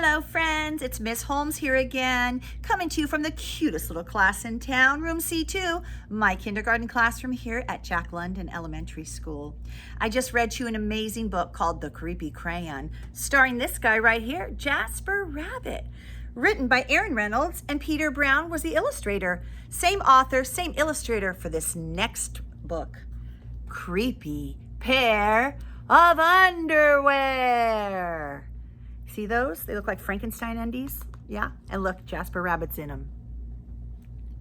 Hello friends, it's Miss Holmes here again, coming to you from the cutest little class in town, room C2, my kindergarten classroom here at Jack London Elementary School. I just read you an amazing book called The Creepy Crayon, starring this guy right here, Jasper Rabbit. Written by Reynolds, and Peter Brown was the illustrator. Same author, same illustrator for this next book. Creepy Pair of Underwear. See those? They look like Frankenstein undies. Yeah, and look, Jasper Rabbit's in them.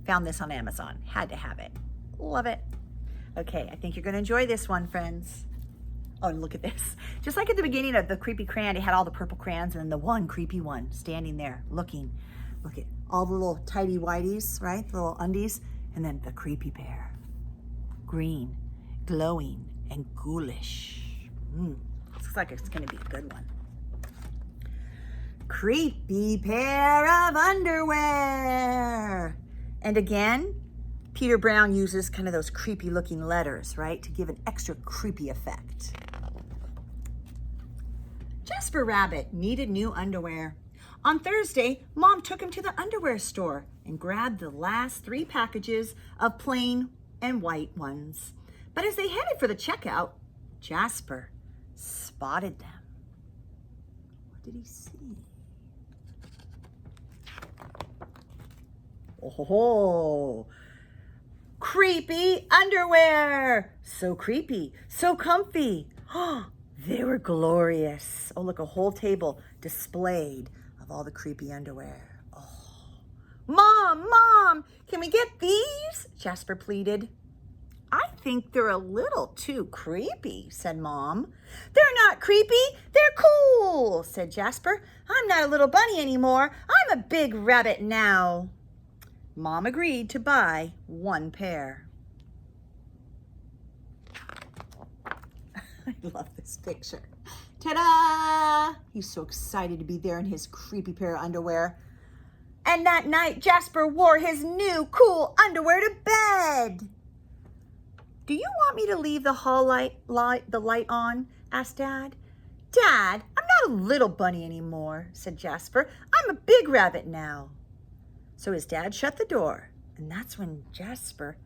Found this on Amazon. Had to have it. Love it. Okay, I think you're going to enjoy this one, friends. Oh, and look at this. Just like at the beginning of the Creepy Crayon, it had all the purple crayons and then the one creepy one standing there looking. Look at all the little tidy whities, right? The little undies. And then the creepy pair. Green, glowing, and ghoulish. Looks like it's going to be a good one. Creepy pair of underwear. And again, Peter Brown uses kind of those creepy looking letters, right? To give an extra creepy effect. Jasper Rabbit needed new underwear. On Thursday, Mom took him to the underwear store and grabbed the last 3 packages of plain and white ones. But as they headed for the checkout, Jasper spotted them. What did he see? Oh, creepy underwear. So creepy, so comfy. Oh, they were glorious. Oh, look, a whole table displayed of all the creepy underwear. Oh, Mom, can we get these? Jasper pleaded. I think they're a little too creepy, said Mom. They're not creepy, they're cool, said Jasper. I'm not a little bunny anymore. I'm a big rabbit now. Mom agreed to buy 1 pair. I love this picture. Ta-da! He's so excited to be there in his creepy pair of underwear. And that night, Jasper wore his new cool underwear to bed. Do you want me to leave the hall light on? Asked Dad. Dad, I'm not a little bunny anymore, said Jasper. I'm a big rabbit now. So his dad shut the door, and that's when Jasper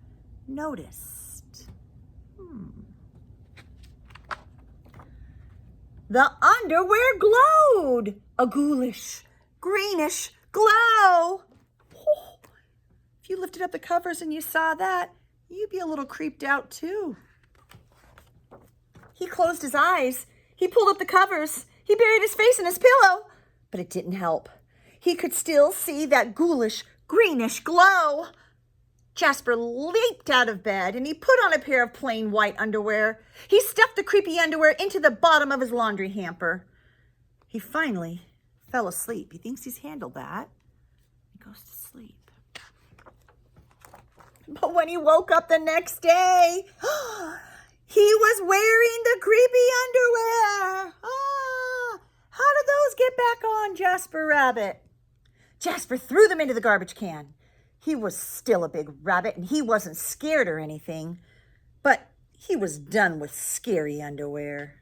noticed. The underwear glowed, a ghoulish, greenish glow. Oh, if you lifted up the covers and you saw that, you'd be a little creeped out too. He closed his eyes. He pulled up the covers. He buried his face in his pillow, but it didn't help. He could still see that ghoulish, greenish glow. Jasper leaped out of bed and he put on a pair of plain white underwear. He stuffed the creepy underwear into the bottom of his laundry hamper. He finally fell asleep. He thinks he's handled that. He goes to sleep. But when he woke up the next day, he was wearing the creepy underwear. How did those get back on, Jasper Rabbit? Jasper threw them into the garbage can. He was still a big rabbit and he wasn't scared or anything, but he was done with scary underwear.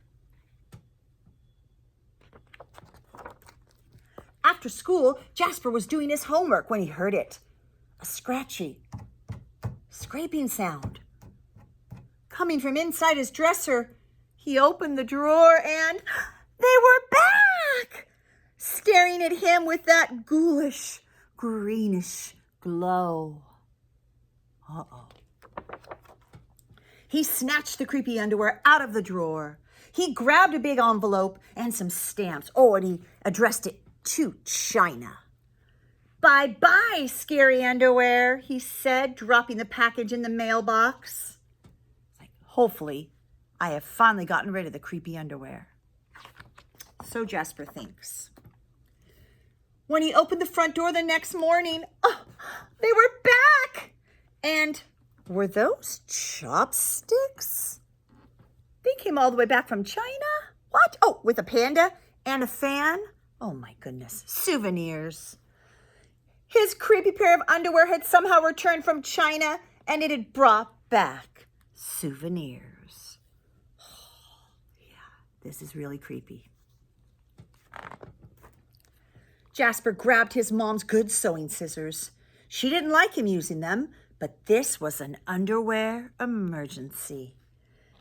After school, Jasper was doing his homework when he heard it. A scratchy, scraping sound. Coming from inside his dresser, he opened the drawer and they were back! Staring at him with that ghoulish, greenish glow. Uh-oh. He snatched the creepy underwear out of the drawer. He grabbed a big envelope and some stamps. Oh, and he addressed it to China. Bye-bye, scary underwear, he said, dropping the package in the mailbox. It's like, hopefully, I have finally gotten rid of the creepy underwear. So Jasper thinks. When he opened the front door the next morning, they were back. And were those chopsticks? They came all the way back from China? What? Oh, with a panda and a fan? Oh my goodness, souvenirs. His creepy pair of underwear had somehow returned from China and it had brought back souvenirs. Oh, yeah, this is really creepy. Jasper grabbed his mom's good sewing scissors. She didn't like him using them, but this was an underwear emergency.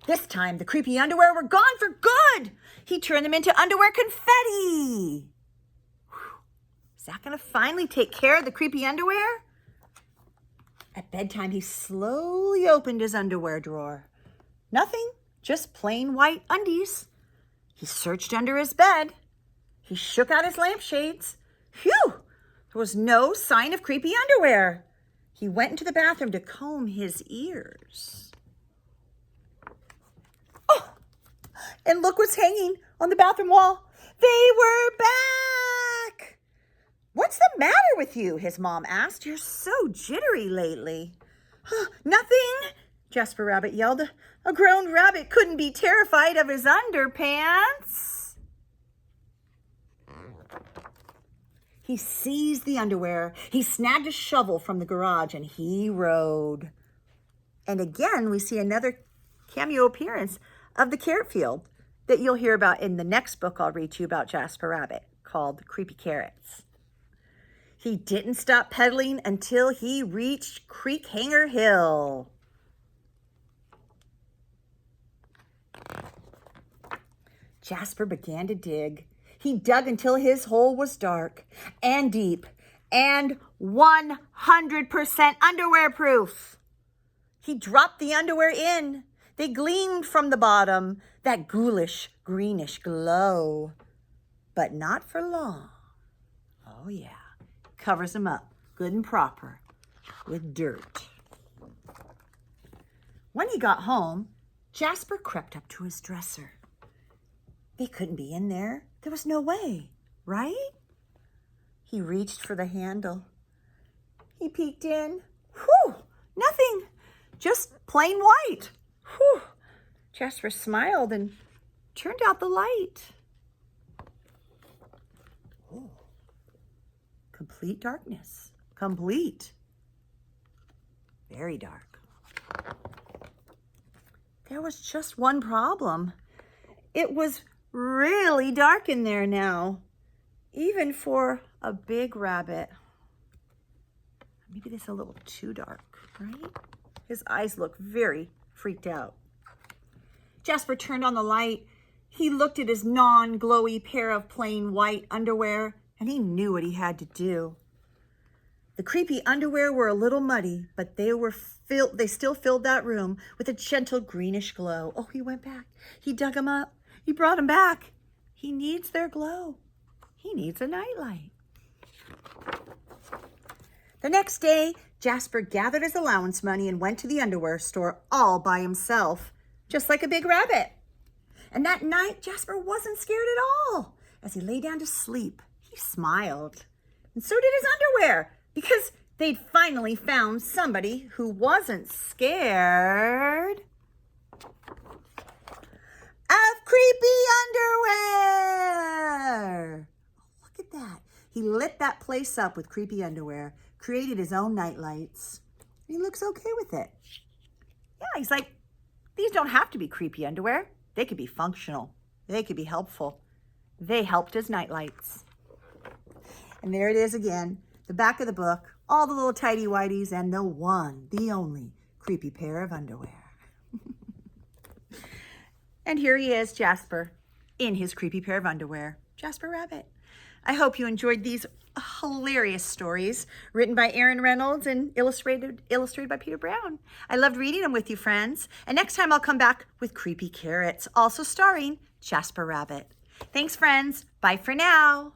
This time, the creepy underwear were gone for good. He turned them into underwear confetti. Whew. Is that going to finally take care of the creepy underwear? At bedtime, he slowly opened his underwear drawer. Nothing, just plain white undies. He searched under his bed. He shook out his lampshades. Phew! There was no sign of creepy underwear. He went into the bathroom to comb his ears. Oh! And look what's hanging on the bathroom wall. They were back! What's the matter with you? His mom asked. You're so jittery lately. Nothing, Jasper Rabbit yelled. A grown rabbit couldn't be terrified of his underpants. He seized the underwear. He snagged a shovel from the garage and he rode. And again, we see another cameo appearance of the carrot field that you'll hear about in the next book I'll read to you about Jasper Rabbit, called Creepy Carrots. He didn't stop pedaling until he reached Creek Hanger Hill. Jasper began to dig. He dug until his hole was dark and deep and 100% underwear proof. He dropped the underwear in. They gleamed from the bottom, that ghoulish, greenish glow. But not for long. Oh yeah, covers them up good and proper with dirt. When he got home, Jasper crept up to his dresser. They couldn't be in there. There was no way, right? He reached for the handle. He peeked in. Whew, nothing, just plain white. Whew. Jasper smiled and turned out the light. Oh. Complete darkness. Complete. Very dark. There was just one problem. It was really dark in there now, even for a big rabbit. Maybe this is a little too dark, right? His eyes look very freaked out. Jasper turned on the light. He looked at his non-glowy pair of plain white underwear, and he knew what he had to do. The creepy underwear were a little muddy, but they still filled that room with a gentle greenish glow. Oh, he went back. He dug them up. He brought them back. He needs their glow. He needs a nightlight. The next day, Jasper gathered his allowance money and went to the underwear store all by himself, just like a big rabbit. And that night, Jasper wasn't scared at all. As he lay down to sleep, he smiled. And so did his underwear, because they'd finally found somebody who wasn't scared of creepy underwear. Oh, look at that. He lit that place up with creepy underwear, created his own nightlights. He looks okay with it. Yeah, he's like, these don't have to be creepy underwear. They could be functional. They could be helpful. They helped as nightlights. And there it is again, the back of the book, all the little tighty-whities, and the one, the only creepy pair of underwear. And here he is, Jasper, in his creepy pair of underwear, Jasper Rabbit. I hope you enjoyed these hilarious stories written by Reynolds and illustrated by Peter Brown. I loved reading them with you, friends. And next time I'll come back with Creepy Carrots, also starring Jasper Rabbit. Thanks, friends. Bye for now.